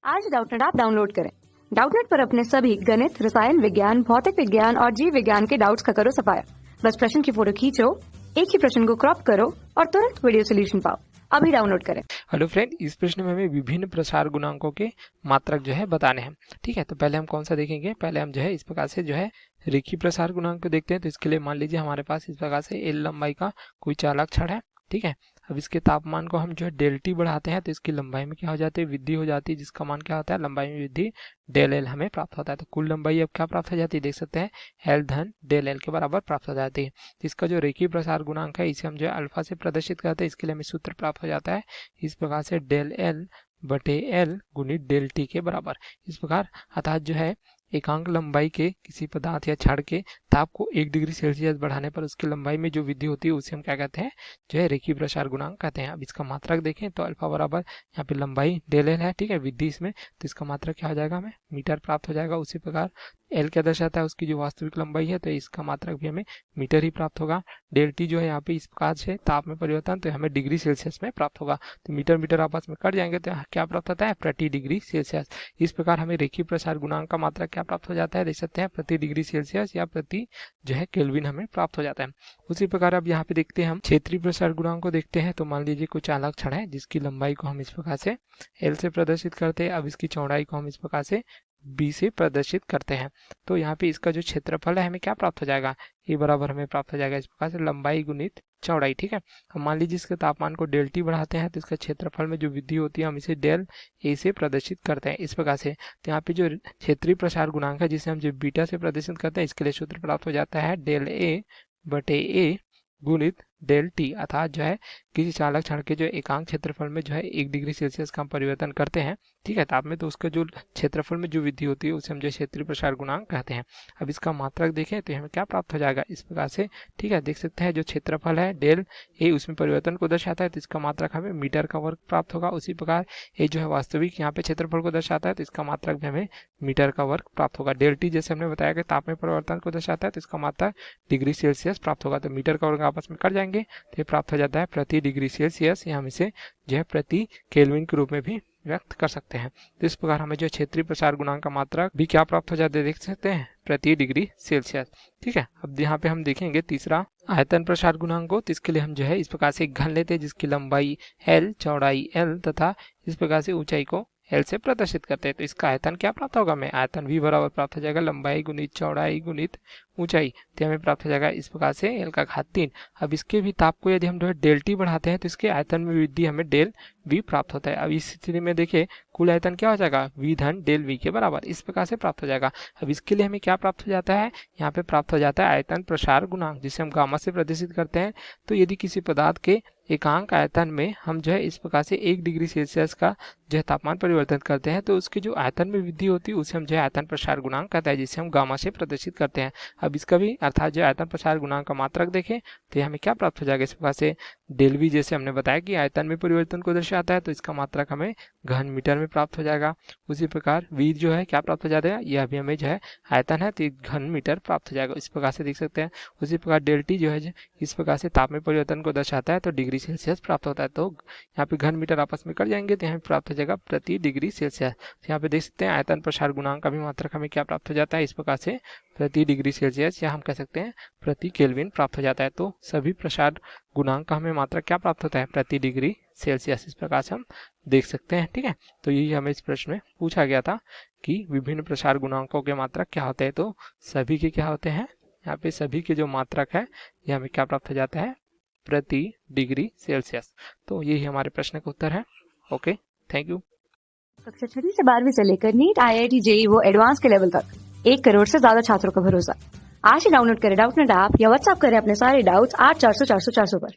आज Doubtnut app download करें। Doubtnut पर अपने सभी गणित, रसायन विज्ञान, भौतिक विज्ञान और जीव विज्ञान के डाउट्स का करो सफाया। बस प्रश्न की फोटो खींचो, एक ही प्रश्न को क्रॉप करो और तुरंत वीडियो सोल्यूशन पाओ। अभी डाउनलोड करें। हेलो फ्रेंड, इस प्रश्न में हमें विभिन्न प्रसार गुणांकों के मात्रक जो है बताने हैं। ठीक है, तो पहले हम कौन सा देखेंगे? पहले हम जो है इस प्रकार से जो है रेखीय प्रसार गुणांक को देखते हैं। तो इसके लिए मान लीजिए हमारे पास इस प्रकार से एल लंबाई का कोई चालक छड़ है। ठीक है, अब इसके तापमान को हम जो है डेल टी बढ़ाते हैं तो इसकी लंबाई में क्या हो जाती है? वृद्धि हो जाती है, जिसका मान क्या होता है? लंबाई में वृद्धि डेल एल हमें प्राप्त होता है। तो कुल लंबाई अब क्या प्राप्त हो जाती है? देख सकते हैं एल धन डेल एल के बराबर प्राप्त हो जाती है। तो इसका जो रेखीय प्रसार गुणांक है इसे हम जो है अल्फा से प्रदर्शित करते हैं। इसके लिए हमें सूत्र प्राप्त हो जाता है इस प्रकार से डेल एल बटे एल गुणित डेल टी के बराबर। इस प्रकार अर्थात जो है एकांक लंबाई के किसी पदार्थ या छड़ के ताप को 1 डिग्री सेल्सियस बढ़ाने पर उसकी लंबाई में जो वृद्धि होती है उसे हम क्या कहते हैं? जो है रेखीय प्रसार गुणांक कहते हैं। अब इसका मात्रक देखें तो अल्फा बराबर यहाँ पे लंबाई डेल एल है, ठीक है, वृद्धि इसमें, तो इसका मात्रक क्या हो जाएगा? हमें मीटर प्राप्त हो जाएगा। उसी प्रकार एल क्या दर्शाता है? उसकी जो वास्तविक लंबाई है, तो इसका मात्रक भी हमें मीटर ही प्राप्त होगा। डेल टी जो है यहाँ पे इस प्रकार से ताप में परिवर्तन, तो हमें डिग्री सेल्सियस में प्राप्त होगा। तो मीटर मीटर आपस में कट जाएंगे तो क्या प्राप्त होता है? प्रति डिग्री सेल्सियस। इस प्रकार हमें रेखीय प्रसार गुणांक का मात्रक क्या प्राप्त हो जाता है? देख सकते हैं प्रति डिग्री सेल्सियस या प्रति जो है केल्विन हमें प्राप्त हो जाता है। उसी प्रकार अब यहाँ पे देखते हैं हम क्षेत्रीय प्रसार गुणांक को देखते हैं। तो मान लीजिए कोई चालक छड़ है जिसकी लंबाई को हम इस प्रकार से एल से प्रदर्शित करते हैं। अब इसकी चौड़ाई को हम इस प्रकार से बी से प्रदर्शित करते हैं। तो यहाँ पे इसका जो क्षेत्रफल है हमें क्या प्राप्त हो जाएगा? ए बराबर हमें प्राप्त हो जाएगा इस प्रकार से लंबाई गुणित चौड़ाई। ठीक है, हम मान लीजिए इसके तापमान को डेल टी बढ़ाते हैं तो इसका क्षेत्रफल में जो वृद्धि होती है हम इसे डेल ए से प्रदर्शित करते हैं इस प्रकार से। तो यहाँ पे जो क्षेत्रीय प्रसार गुणांक है जिसे हम जो बीटा से प्रदर्शित करते हैं, इसके लिए सूत्र प्राप्त हो जाता है डेल ए बटे ए गुणित डेल टी। अर्थात जो है किसी चालक छड़ के जो एकांक क्षेत्रफल में जो है 1 डिग्री सेल्सियस का हम परिवर्तन करते हैं, ठीक है, ताप में, तो उसका जो क्षेत्रफल में जो वृद्धि होती है उसे हम जो क्षेत्रीय प्रसार गुणांक कहते हैं। अब इसका मात्रक देखें तो हमें क्या प्राप्त हो जाएगा इस प्रकार से। ठीक है, देख सकते हैं जो क्षेत्रफल है डेल ए उसमें परिवर्तन को दर्शाता है, तो इसका मात्रक हमें मीटर का वर्ग प्राप्त होगा। उसी प्रकार ए जो है वास्तविक यहाँ पे क्षेत्रफल को दर्शाता है, तो इसका मात्रक भी हमें मीटर का वर्ग प्राप्त होगा। डेल टी जैसे हमने बताया कि ताप में परिवर्तन को दर्शाता है, तो इसका मात्रक डिग्री सेल्सियस प्राप्त होगा। तो मीटर का वर्ग आपस में कट जाएंगे तो ये प्राप्त हो जाता है प्रति डिग्री सेल्सियस, या हम इसे जो है प्रति केल्विन के रूप में भी व्यक्त कर सकते हैं। तो इस प्रकार हमें जो क्षेत्रीय प्रसार गुणांक का मात्रक भी क्या प्राप्त हो जाता है? देख सकते हैं प्रति डिग्री सेल्सियस। ठीक है, अब यहाँ पे हम देखेंगे तीसरा आयतन प्रसार गुणांक को। तो इसके लिए हम जो है इस प्रकार से एक घन लेते हैं जिसकी लंबाई एल, चौड़ाई एल तथा इस प्रकार से ऊंचाई को एल से प्रदर्शित करते हैं। तो इसका आयतन क्या प्राप्त होगा? हमें आयतन v बराबर प्राप्त हो जाएगा लंबाई गुणित चौड़ाई गुणित ऊंचाई। तो हमें प्राप्त हो जाएगा इस प्रकार से एल का घात 3। अब इसके भी ताप को यदि हम जो है डेल टी बढ़ाते हैं तो इसके आयतन में वृद्धि हमें डेल वी प्राप्त होता है। अब इस स्थिति में देखिए कुल आयतन क्या हो जाएगा? v धन डेल वी के बराबर इस प्रकार से प्राप्त हो जाएगा। अब इसके लिए हमें क्या प्राप्त हो जाता है? यहाँ पे प्राप्त हो जाता है आयतन प्रसार गुणांक, जिसे हम गामा से प्रदर्शित करते हैं। तो यदि किसी पदार्थ के एकांक आयतन में हम जो है इस प्रकार से 1 डिग्री सेल्सियस का जो है तापमान परिवर्तन करते हैं, तो उसके जो आयतन में वृद्धि होती है उसे हम जो है आयतन प्रसार गुणांक कहते हैं, जिसे हम गामा से प्रदर्शित करते हैं। अब इसका भी अर्थात जो आयतन प्रसार गुणांक का मात्रक देखें तो ये हमें क्या प्राप्त हो जाएगा इस प्रकार से डेल वी, जैसे हमने बताया कि आयतन में परिवर्तन को दर्शाता है, तो इसका मात्रक हमें घन मीटर में प्राप्त हो जाएगा। उसी प्रकार वी जो है क्या प्राप्त हो जाता है? यह भी हमें जो है आयतन है तो घन मीटर प्राप्त हो जाएगा इस प्रकार से देख सकते हैं। उसी प्रकार डेल टी जो है इस प्रकार से ताप में परिवर्तन को दर्शाता है, तो डिग्री सेल्सियस प्राप्त होता है। तो यहाँ पे घन मीटर आपस में कट जाएंगे तो यहाँ प्राप्त हो जाएगा प्रति डिग्री सेल्सियस। तो यहाँ पे देख सकते हैं आयतन प्रसार गुणांक का भी मात्रक हमें क्या प्राप्त हो जाता है इस प्रकार से प्रति डिग्री सेल्सियस, या हम कह सकते हैं प्रति केल्विन प्राप्त हो जाता है। तो सभी प्रसार गुणांक का हमें मात्रक क्या प्राप्त होता है? प्रति डिग्री सेल्सियस। इस प्रकार से हम देख सकते हैं। ठीक है, तो यही हमें इस प्रश्न में पूछा गया था कि विभिन्न प्रसार गुणांकों के मात्रक क्या होते हैं। तो सभी के क्या होते हैं? यहाँ पे सभी के जो मात्रक है यह हमें क्या प्राप्त हो जाता है? प्रति डिग्री सेल्सियस। तो यही हमारे प्रश्न का उत्तर है। Okay, thank you. कक्षा 6 से 12वीं से लेकर नीट, IIT, JEE वो एडवांस के लेवल तक 1 करोड़ से ज्यादा छात्रों का भरोसा। आज ही डाउनलोड करें डाउटनेट ऐप या व्हाट्सएप करें अपने सारे डाउट्स 8400 400 400 पर।